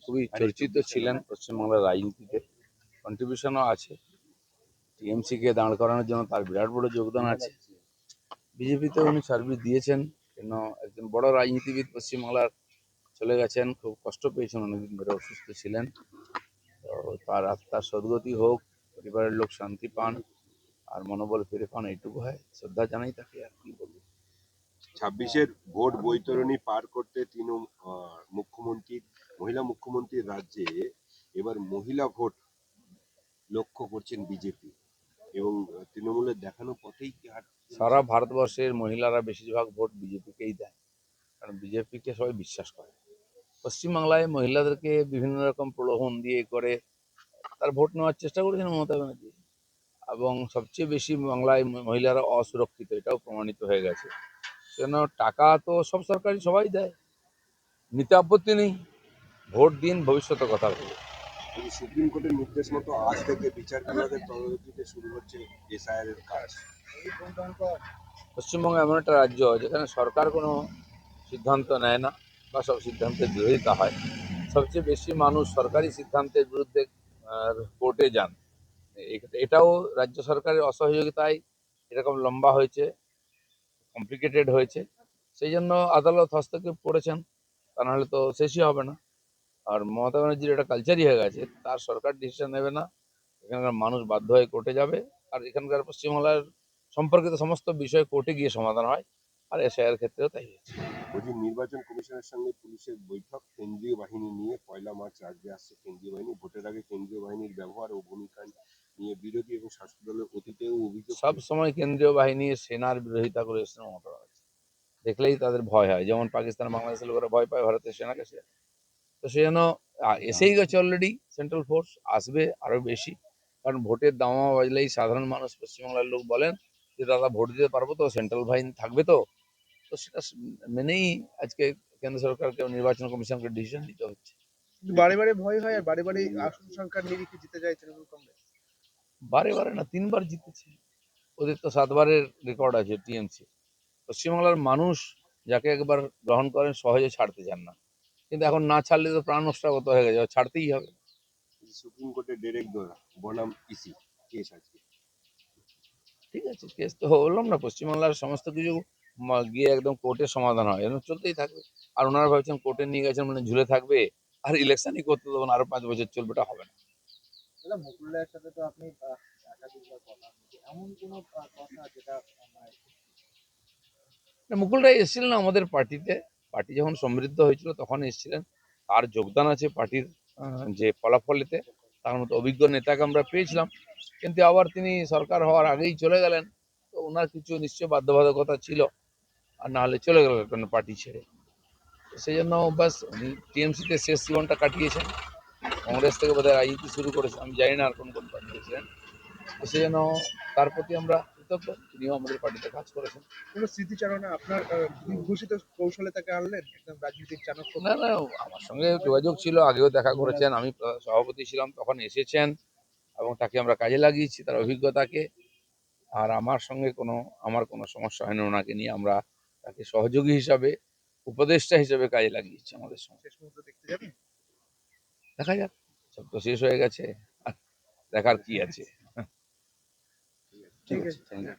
খুবই চর্চিত ছিলেন পশ্চিমবাংলার রাজনীতিতে, কন্ট্রিবিউশনও আছে। টিএমসিকে দাঁড় করানোর জন্য তার বিরাট বড় যোগদান আছে। বিজেপিতে উনি সার্ভিস দিয়েছেন, কেন একজন বড় রাজনীতিবিদ পশ্চিমবাংলার চলে গেছেন, খুব কষ্ট পেয়েছেন, অনেকদিন ধরে অসুস্থ ছিলেন। তো তার আত্মার সদ্গতি হোক, পরিবারের লোক শান্তি পান আর মনোবল ফিরে পান, এইটুকু হয়। শ্রদ্ধা জানাই তাকে, আর কি বলবো। 26-এর ভোট বৈতরণী পার করতে মহিলা মুখ্যমন্ত্রীর রাজ্যে এবার মহিলা ভোট লক্ষ্য করছেন বিজেপি এবং তৃণমূলের দেখানো পথেই কি সারা ভারতবর্ষের মহিলারা বেশিরভাগ ভোট বিজেপিকেই দেয়, কারণ বিজেপিকে সবাই বিশ্বাস করে। পশ্চিমবাংলায় মহিলাদেরকে বিভিন্ন রকম প্রলোভন দিয়ে করে তার ভোট নেওয়ার চেষ্টা করেছেন মমতা ব্যানার্জি, এবং সবচেয়ে বেশি বাংলায় মহিলারা অসুরক্ষিত, এটাও প্রমাণিত হয়ে গেছে। কেন, টাকা তো সব সরকারি সবাই দেয়, নিতে আপত্তি নেই, ভোট দিন, ভবিষ্যতের কথা বলে। সুপ্রিম কোর্টের নির্দেশ মতো আজ থেকে বিচার বিভাগের তদারকিতে শুরু হচ্ছে এসআইআর এর কাজ। পশ্চিমবঙ্গ এমন একটা রাজ্য যেখানে সরকার কোনো সিদ্ধান্ত নেয় না বা সব সিদ্ধান্তের বিরোধিতা হয়। সবচেয়ে বেশি মানুষ সরকারি সিদ্ধান্তের বিরুদ্ধে কোর্টে যান। এটাও রাজ্য সরকারের অসহযোগিতায় এরকম লম্বা হয়েছে, কমপ্লিকেটেড হয়েছে। সেই জন্য আদালত হস্তক্ষেপ করেছেন, তা নাহলে তো শেষই হবে না। আর মমতা ব্যানার্জির এটা কালচারই হয়ে গেছে, তার সরকার ডিসিশন নেবে না, এখানকার মানুষ বাধ্য হয়ে কোর্টে যাবে। আর এখানকার পশ্চিমবাংলার সম্পর্কিত সমস্ত বিষয় কোর্টে গিয়ে সমাধান হয়, আর এসআইআর ক্ষেত্রেও তাই হয়েছে। নির্বাচন কমিশনের সঙ্গে পুলিশের বৈঠক, কেন্দ্রীয় বাহিনী নিয়ে 1 মার্চ রাজ্যে আসছে কেন্দ্রীয় বাহিনী। ভোটের আগে কেন্দ্রীয় বাহিনীর ব্যবহার ও ভূমিকা নিয়ে বিরোধী এবং শাসক দলের অতীতেও অভিযোগ। সব সময় কেন্দ্রীয় বাহিনী সেনার বিরোধিতা করে এসেছে মমতা ব্যানার্জি, দেখলেই তাদের ভয় হয়। যেমন পাকিস্তান বাংলাদেশের লোকেরা ভয় পায় ভারতের সেনাকে, তো সেই জন্য এসেই গেছে অলরেডি সেন্ট্রাল ফোর্স, আসবে আরো বেশি। কারণ ভোটের দামামা বাজলেই সাধারণ মানুষ পশ্চিমবাংলার লোক বলেন যে দাদা ভোট দিতে পারবো তো, সেন্ট্রাল বাহিনী থাকবে তো। তো সেটা মেনেই আজকে কেন্দ্র সরকারকে, নির্বাচন কমিশনকে ডিসিশন নিতে হচ্ছে। বারে বারে ভয় হয় আর বারে বারে আসন সংখ্যার নিরিখে জিতে যায় তৃণমূল কংগ্রেস। বারে বারে না, 3বার জিতেছে, ওদের তো 7বারের রেকর্ড আছে টিএমসি। পশ্চিমবাংলার মানুষ যাকে একবার গ্রহণ করেন সহজে ছাড়তে চান না, কিন্তু এখন না ছাড়লে তো প্রাণ নষ্টাগত হয়ে গেছে, ছাড়তেই হবে। সুপ্রিম কোর্টের ডেরেক বনাম ইসি কেস আজকে। ঠিক আছে, কেস তো বললাম না, পশ্চিমবাংলার সমস্ত কিছু গিয়ে একদম কোর্টের সমাধান হয়, এরকম চলতেই থাকবে। আর ওনারা ভাবছেন কোর্টে নিয়ে গেছেন মানে ঝুলে থাকবে আর ইলেকশনই করতে দেবেন, আরো 5 বছর চলবে, এটা হবে না। মুকুল রায়ের সাথে তো আপনি একাধিকবার কথা, এমন কোনো কথা যেটা মুকুল রায় এসেছিলেন আমাদের পার্টিতে, পার্টি যখন সমৃদ্ধ হয়েছিল তখন এসেছিলেন। তার যোগদান আছে পার্টির যে ফলাফলেতে, তার মতো অভিজ্ঞ নেতাকে আমরা পেয়েছিলাম, কিন্তু আবার তিনি সরকার হওয়ার আগেই চলে গেলেন। তো ওনার কিছু নিশ্চয় বাধ্যবাধকতা ছিল, আর না হলে চলে গেলেন পার্টি ছেড়ে। সেই জন্য বাস উনি টিএমসিতে শেষ জীবনটা কাটিয়েছেন, কংগ্রেস থেকে বোধহয় রাজনীতি শুরু করেছেন, আমি জানি না আর কোন পার্টিতে ছিলেন। তো সেই জন্য তার প্রতি আমরা কৃতজ্ঞ, তিনিও আমাদের পার্টিতে কাজ করেছেন। কোনো স্মৃতিচারণা আপনার বিভূষিত কৌশলে তাকে আনলেন একদম রাজনীতির চাণক্য? না না, আমার সঙ্গে যোগাযোগ ছিল, আগেও দেখা করেছেন, আমি সভাপতি ছিলাম তখন এসেছেন, এবং তাকে আমরা কাজে লাগিয়েছি তার অভিজ্ঞতাকে। আর আমার কোনো সমস্যা হয়নি ওনাকে নিয়ে, আমরা তাকে সহযোগী হিসাবে, উপদেষ্টা হিসেবে কাজে লাগিয়েছি আমাদের সঙ্গে। শেষ মুহূর্তে দেখতে যাবেন? দেখা যাক, সব তো শেষ হয়ে গেছে, দেখার কি আছে। ঠিক আছে। Thank you.